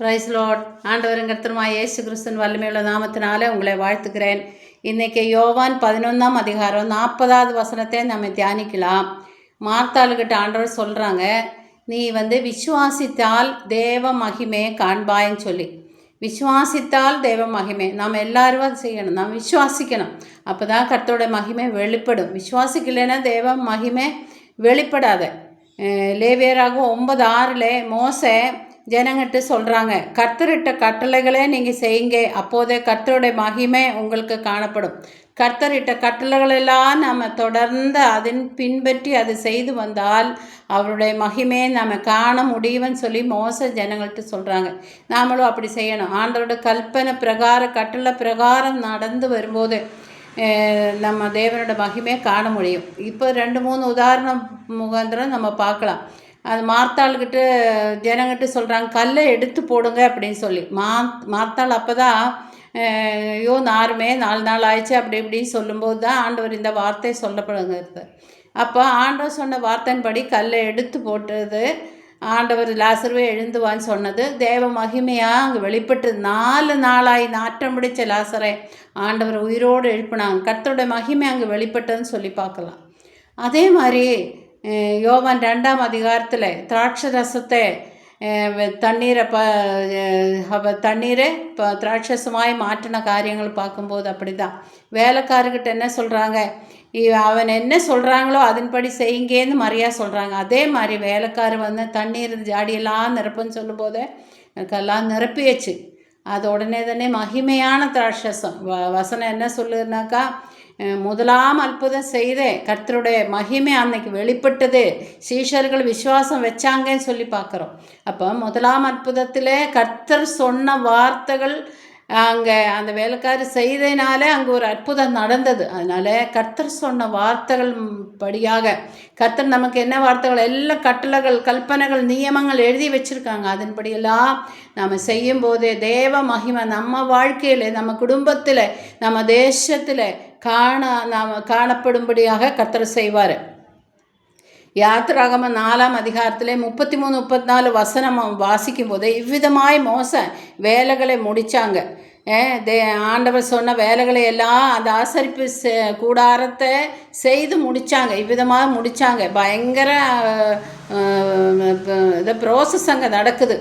Price Lord. ஆண்டவரும் கர்த்தருமாகிய இயேசு கிறிஸ்துவின் வல்லமையுள்ள நாமத்தினாலே உங்களை வாழ்த்துக்கிறேன். இன்றைக்கி யோவான் 11ஆம் அதிகாரம் 40வது வசனத்தை நம்ம தியானிக்கலாம். மார்த்தாளுக்கிட்ட ஆண்டவர் சொல்கிறாங்க, நீ விசுவாசித்தால் தேவ மகிமை காண்பாயின்னு சொல்லி. விசுவாசித்தால் தேவ மகிமை நாம் எல்லாரும் அது செய்யணும். நாம் விசுவாசிக்கணும், அப்போ தான் கர்த்தருடைய மகிமை வெளிப்படும். விசுவாசிக்கலைன்னா தேவ மகிமை வெளிப்படாத. லேவியராக 9:6 மோசே ஜனங்கிட்ட சொல்கிறாங்க, கர்த்தரிட்ட கட்டளைகளே நீங்கள் செய்யுங்க, அப்போதே கர்த்தருடைய மகிமை உங்களுக்கு காணப்படும். கர்த்தரிட்ட கட்டளைகளெல்லாம் நம்ம தொடர்ந்து அதன் பின்பற்றி அதை செய்து வந்தால் அவருடைய மகிமையை நம்ம காண முடியும்னு சொல்லி மோச ஜனங்கள்கிட்ட சொல்கிறாங்க. நாமளும் அப்படி செய்யணும். ஆண்டவரோட கல்பனை பிரகாரம் கட்டளை பிரகாரம் நடந்து வரும்போது நம்ம தேவனோட மகிமையை காண முடியும். இப்போ 2-3 உதாரணம் முகாந்திரம் நம்ம பார்க்கலாம். அது மார்த்தாள்கிட்ட ஜனங்கிட்ட சொல்கிறாங்க, கல்லை எடுத்து போடுங்க அப்படின்னு சொல்லி. மார்த்தாள் அப்போ தான் ஐயோ நாருமே 4 நாள் ஆயிடுச்சு அப்படி இப்படின்னு சொல்லும்போது தான் ஆண்டவர் இந்த வார்த்தை சொல்லப்படுங்கிறது. அப்போ ஆண்டவர் சொன்ன வார்த்தையின்படி கல்லை எடுத்து போட்டது. ஆண்டவர் லாசருவே எழுந்துவான்னு சொன்னது தேவ மகிமையாக அங்கே வெளிப்பட்டு 4 நாளாய் நாற்றம் பிடிச்ச லாசரை ஆண்டவர் உயிரோடு எழுப்பினாங்க. கர்த்தருடைய மகிமை அங்கே வெளிப்பட்டதுன்னு சொல்லி பார்க்கலாம். அதே மாதிரி யோவான் 2ஆம் அதிகாரத்தில் திராட்சை ரசத்தை தண்ணீரை திராட்சசமாய் மாற்றின காரியங்கள் பார்க்கும்போது அப்படி தான். வேலைக்காரர்கிட்ட என்ன சொல்கிறாங்க, அவன் என்ன சொல்கிறாங்களோ அதன்படி செய்யுங்கன்னு மரியா சொல்கிறாங்க. அதே மாதிரி வேலைக்காரர் தண்ணீர் ஜாடியெல்லாம் நிரப்புன்னு சொல்லும்போது எனக்கெல்லாம் நிரப்பியாச்சு. அது உடனே தானே மகிமையான திராட்சசம். வசனம் என்ன சொல்லுனாக்கா, முதலாம் அற்புதம் செய்தேன், கர்த்தருடைய மகிமை அன்னைக்கு வெளிப்பட்டது, சீஷர்கள் விசுவாசம் வச்சாங்கன்னு சொல்லி பார்க்குறோம். அப்போ முதலாம் அற்புதத்தில் கர்த்தர் சொன்ன வார்த்தைகள் அங்கே அந்த வேலைக்காரர் செய்தனால அங்கே ஒரு அற்புதம் நடந்தது. அதனால் கர்த்தர் சொன்ன வார்த்தைகள் படியாக கர்த்தர் நமக்கு என்ன வார்த்தைகள் எல்லாம் கட்டளைகள் கல்பனைகள் நியமங்கள் எழுதி வச்சுருக்காங்க. அதன்படியெல்லாம் நம்ம செய்யும்போது தேவ மகிமை நம்ம வாழ்க்கையில் நம்ம குடும்பத்தில் நம்ம தேசத்தில் நாம் காணப்படும்படியாக கர்த்தர் செய்வார். யாத்திராகம 4ஆம் அதிகாரத்தில் 33-34 வசனம் வாசிக்கும் போது இவ்விதமாய் மோச வேலைகளை முடித்தாங்க. ஆண்டவர் சொன்ன வேலைகளை எல்லாம் அந்த ஆசரிப்பு கூடாரத்தை செய்து முடித்தாங்க. இவ்விதமாக முடித்தாங்க. பயங்கர இந்த ப்ரோசஸ் அங்கே நடக்குது.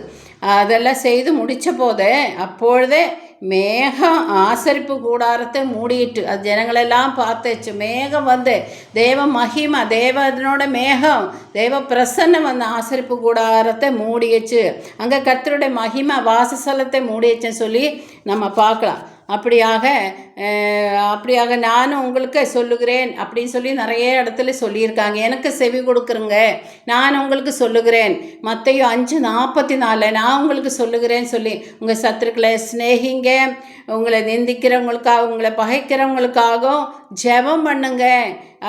அதெல்லாம் செய்து முடித்த போதே அப்பொழுதே மேகம் ஆசரிப்பு கூடாரத்தை மூடிட்டு அது ஜனங்களெல்லாம் பார்த்துச்சு. மேகம் தேவ மகிமை தேவனோட மேகம் தேவ பிரசன்னம் ஆசரிப்பு கூடாரத்தை மூடியச்சு. அங்கே கர்த்தருடைய மகிமை வாசஸ்தலத்தை மூடியச்சுன்னு சொல்லி நம்ம பார்க்கலாம். அப்படியாக நானும் உங்களுக்கு சொல்லுகிறேன் அப்படின்னு சொல்லி நிறைய இடத்துல சொல்லியிருக்காங்க. எனக்கு செவி கொடுக்குறங்க, நான் உங்களுக்கு சொல்லுகிறேன். மத்தேயு 5:44 நான் உங்களுக்கு சொல்லுகிறேன்னு சொல்லி, உங்கள் சத்துருக்களை சிநேகிங்க, உங்களை நிந்திக்கிறவங்களுக்காக உங்களை பகைக்கிறவங்களுக்காகவும் ஜெபம் பண்ணுங்க,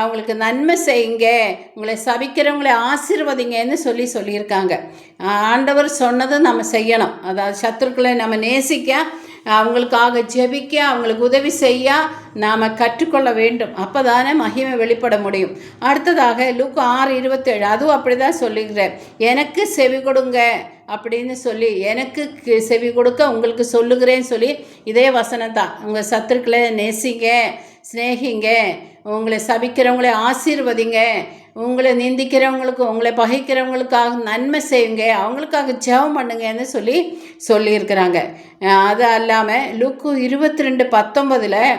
அவங்களுக்கு நன்மை செய்யுங்க, உங்களை சபிக்கிறவங்களை ஆசீர்வதிங்கன்னு சொல்லியிருக்காங்க. ஆண்டவர் சொன்னதை நம்ம செய்யணும். அதாவது சத்துருக்களை நம்ம நேசிக்க, அவங்களுக்காக ஜெபிக்க, அவங்களுக்கு உதவி செய்ய நாம் கற்றுக்கொள்ள வேண்டும். அப்போ தானே மகிமை வெளிப்பட முடியும். அடுத்ததாக லூக்கா 6:27 அதுவும் அப்படி தான் சொல்லுகிறேன், எனக்கு செவி கொடுங்க அப்படின்னு சொல்லி, எனக்கு செவி கொடுக்க உங்களுக்கு சொல்லுகிறேன்னு சொல்லி இதே வசனம் தான். உங்கள் சத்துருக்களை நேசிங்க, சிநேகிங்க, உங்களை சபிக்கிறவங்களை ஆசீர்வதிங்க, உங்களை நிந்திக்கிறவங்களுக்கு உங்களை பகைக்கிறவங்களுக்காக நன்மை செய்யுங்க, அவங்களுக்காக ஜெபம் பண்ணுங்கன்னு சொல்லியிருக்கிறாங்க. அது இல்லாமல் லூக்கு 22:19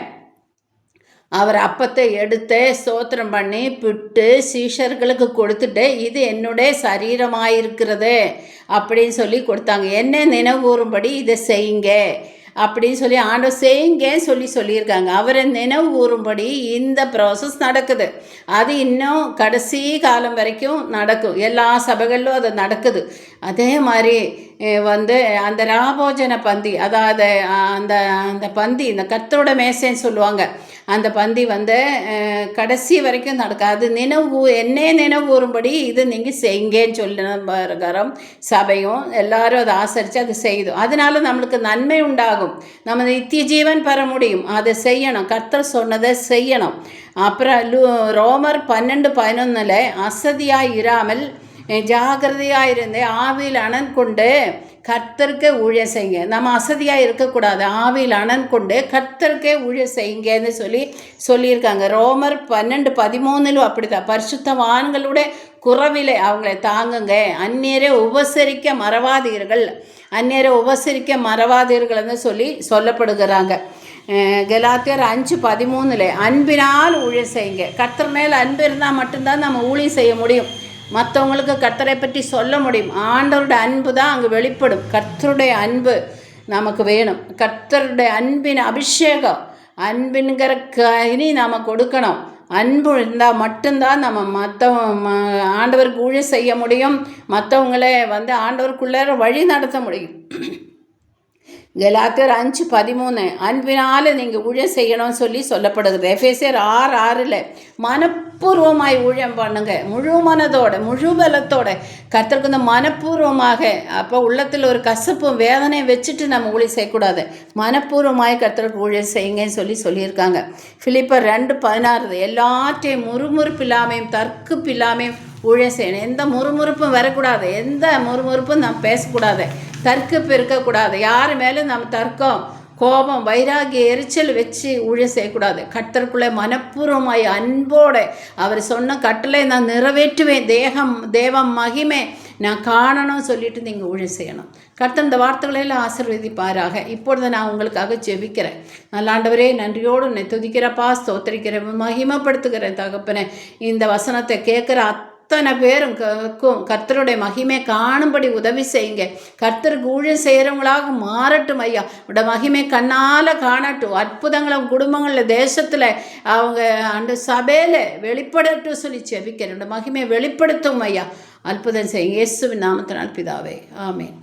அவர் அப்பத்தை எடுத்து ஸ்தோத்திரம் பண்ணி பிட்டு சீஷர்களுக்கு கொடுத்துட்டு, இது என்னுடைய சரீரமாயிருக்கிறது அப்படின்னு சொல்லி கொடுத்தாங்க. என்ன நினைவுறும்படி இதை செய்யுங்க அப்படின்னு சொல்லி ஆண்டவர் செய்யுங்கன்னு சொல்லியிருக்காங்க. அவரை நினைவு கூறும்படி இந்த ப்ராசஸ் நடக்குது. அது இன்னும் கடைசி காலம் வரைக்கும் நடக்கும். எல்லா சபைகளிலும் அது நடக்குது. அதே மாதிரி அந்த ராபோஜன பந்தி, அதாவது அந்த பந்தி இந்த கர்த்தரோட மேசைன்னு சொல்லுவாங்க. அந்த பந்தி கடைசி வரைக்கும் நடக்காது. என்னே நினைவு கூறும்படி இது நீங்கள் செய்யுங்கன்னு சொல்லின பிரகாரம் சபையும் எல்லாரும் அதை ஆசரித்து அதை செய்யுது. அதனால நம்மளுக்கு நன்மை உண்டாகும், நம்ம நித்திய ஜீவன் பெற முடியும். அதை செய்யணும், கர்த்தர் சொன்னதை செய்யணும். அப்புறம் ரோமர் 12:11 அசதியாய் இராமல் ஜாகிரதையாக இருந்து ஆவியில் அனன் கொண்டு கர்த்தருக்கே ஊழியம் செய்யுங்க. நம்ம அசதியாக இருக்கக்கூடாது. ஆவியில் அனல் கொண்டு கர்த்தருக்கே ஊழியம் செய்யுங்கன்னு சொல்லியிருக்காங்க. ரோமர் 12:13 அப்படிதான். பரிசுத்தவான்களுடைய குறைவிலே அவங்களை தாங்குங்க. அந்நியரை உபசரிக்க மறவாதீர்கள்னு சொல்லப்படுகிறாங்க. கலாத்தியர் 5:13 அன்பினால் ஊழியம் செய்யுங்க. கர்த்தர் மேல் அன்பு இருந்தால் மட்டும்தான் நம்ம ஊழியம் செய்ய முடியும். மற்றவங்களுக்கு கர்த்தரை பற்றி சொல்ல முடியும். ஆண்டவருடைய அன்பு தான் அங்கே வெளிப்படும். கர்த்தருடைய அன்பு நமக்கு வேணும். கர்த்தருடைய அன்பின் அபிஷேகம், அன்பின்கிற கனி நாம் கொடுக்கணும். அன்பு இருந்தால் மட்டும்தான் நம்ம ஆண்டவருக்கு ஊழியம் செய்ய முடியும். மற்றவங்களே ஆண்டவருக்குள்ளே வழி நடத்த முடியும். கலாத்தியர் 5:13 அன்பினால் நீங்கள் ஊழியம் செய்யணும்னு சொல்லப்படுகிறது. எபேசியர் 6:6 மனப்பூர்வமாய் ஊழியம் பண்ணுங்க. முழு மனதோட முழு பலத்தோட கர்த்தருக்கு மனப்பூர்வமாக. அப்போ உள்ளத்தில் ஒரு கசப்பும் வேதனையும் வச்சுட்டு நம்ம ஊழியம் செய்யக்கூடாது. மனப்பூர்வமாய் கர்த்தருக்கு ஊழியம் செய்யுங்கன்னு சொல்லியிருக்காங்க. பிலிப்பர் 2:16 எல்லாத்தையும் முறுமுறுப்பு இல்லாமையும் தர்க்கப்பு இல்லாமையும் ஊழியம் செய்யணும். எந்த முறுமுறுப்பும் வரக்கூடாது. எந்த முறுமுறுப்பும் நம்ம பேசக்கூடாது. தர்க்கப்பு இருக்கக்கூடாது. யார் மேலும் நம்ம தர்க்கம், கோபம், வைராகிய, எரிச்சல் வச்சு ஊழியம் செய்யக்கூடாது. கர்த்தருக்குள்ளே மனப்பூர்வமாய் அன்போடு அவர் சொன்ன கட்டளை நான் நிறைவேற்றுவேன், தேவம் மகிமை நான் காணணும்னு சொல்லிட்டு நீங்கள் ஊழியம் செய்யணும். கர்த்தர் இந்த வார்த்தைகளெல்லாம் ஆசீர்வதிப்பாராக. இப்பொழுது நான் உங்களுக்காக ஜெபிக்கிறேன். நல்லாண்டவரே, நன்றியோடு உன்னை துதிக்கிறப்பா, ஸ்தோத்திரிக்கிறேன், மகிமைப்படுத்துகிறேன் தகப்பனே. இந்த வசனத்தை கேட்குற அத்தனை பேரும் கர்த்தருடைய மகிமை காணும்படி உதவி செய்யுங்க. கர்த்தருக்கு ஊழியம் செய்கிறவங்களாக மாறட்டும் ஐயா. உடைய மகிமை கண்ணால் காணட்டும். அற்புதங்களும் குடும்பங்களில், தேசத்தில், அவங்க அந்த சபையில் வெளிப்படட்டும் சொல்லி ஜெபிக்கிறேன். உடைய மகிமை வெளிப்படுத்தும் ஐயா. அற்புதம் செய்யுங்க. இயேசுவின் நாமத்தினால் பிதாவே, ஆமென்.